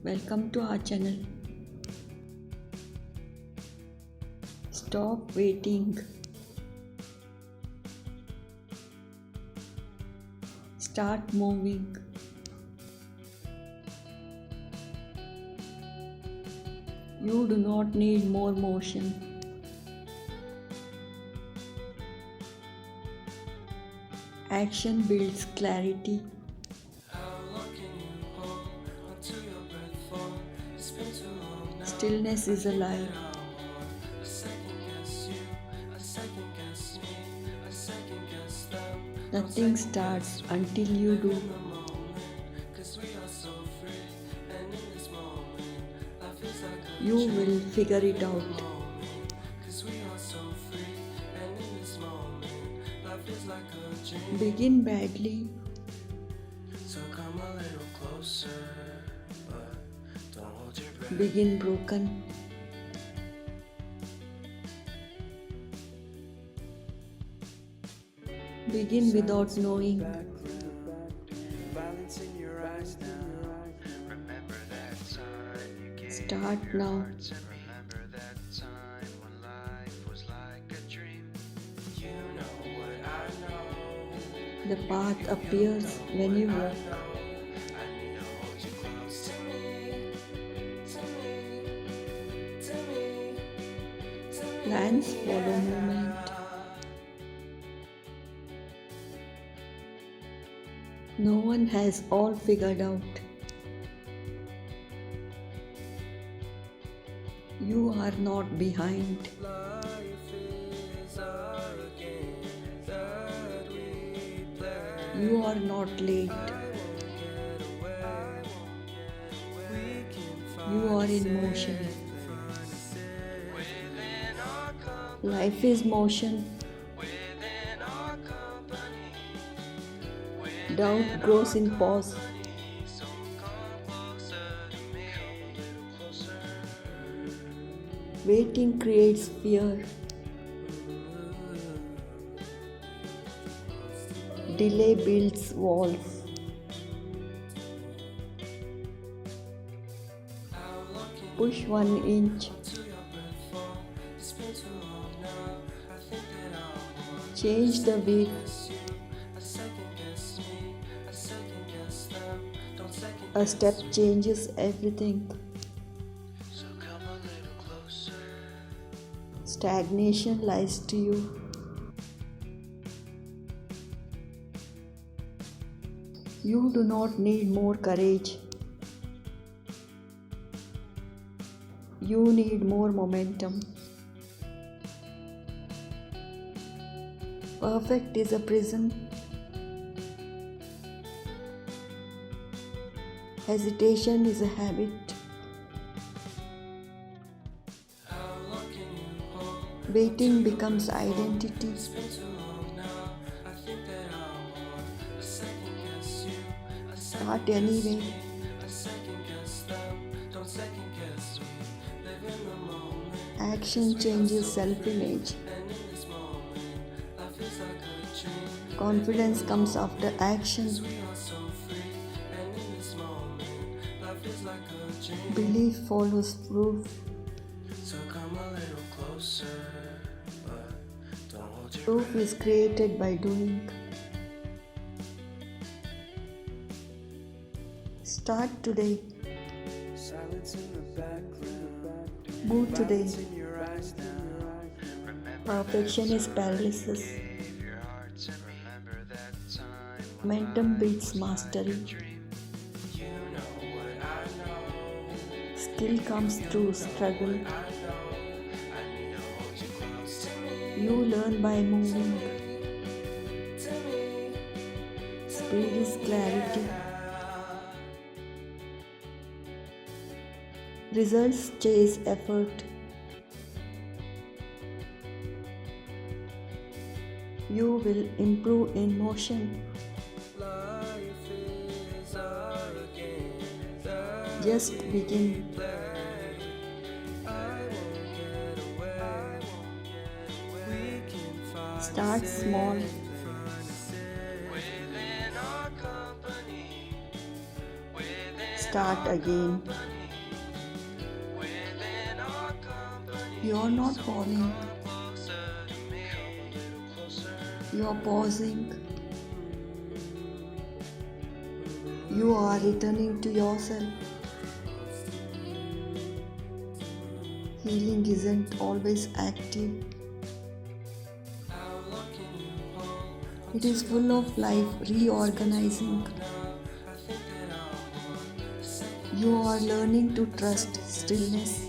Welcome to our channel. Stop waiting. Start moving. You do not need more motion. Action builds clarity. Stillness is alive. Nothing starts until you do. You will figure it out. Begin badly. Begin broken. Begin without knowing. Start now. The path appears when you walk. Plans follow movement. No one has all figured out. You are not behind. You are not late. You are in motion. Life is motion. Doubt grows in pause. Waiting creates fear. Delay builds walls. Push 1 inch. Change the weight. A step changes everything. Stagnation lies to you. You do not need more courage. You need more momentum. Perfect is a prison. Hesitation is a habit. Waiting becomes identity. Start anyway. Action changes self-image. Confidence comes after action. Belief follows proof. Proof is created by doing. Start today. Move today. Perfection is paralysis. Momentum beats mastery. Skill comes through struggle. You learn by moving. Speed is clarity. Results chase effort. You will improve in motion. Just begin. Start small. Start again. You're not falling, you're pausing, you are returning to yourself. Healing isn't always active, it is full of life reorganizing. You are learning to trust stillness.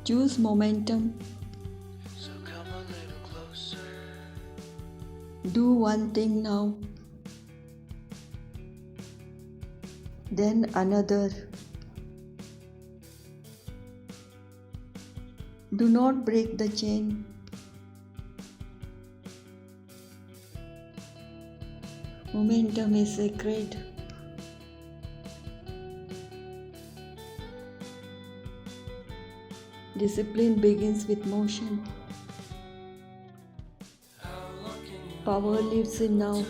Choose momentum. Do one thing now, then another. Do not break the chain. Momentum is sacred. Discipline begins with motion. Power lives in now.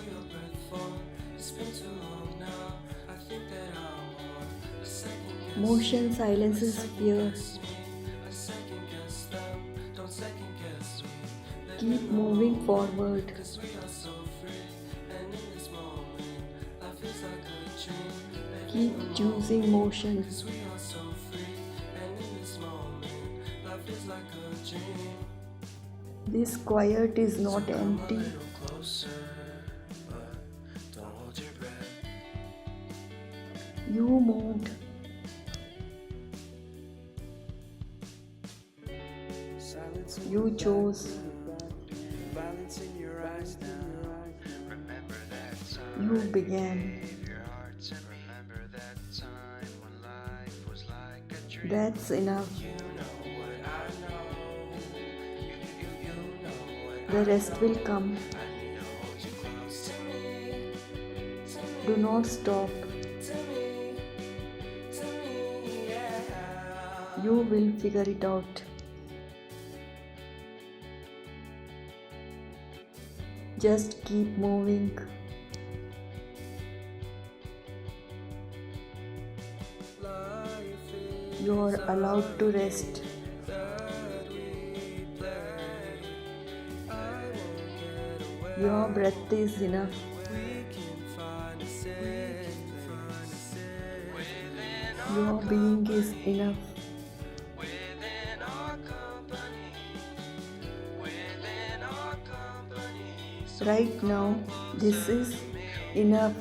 Motion silences fear. Keep moving forward. Keep choosing motion. This quiet is not empty. You moved. You chose. You began. That's enough. The rest will come. Do not stop. You will figure it out. Just keep moving. You are allowed to rest. Your breath is enough. Your being is enough. Right now, this is enough.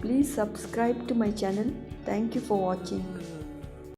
Please subscribe to my channel. Thank you for watching.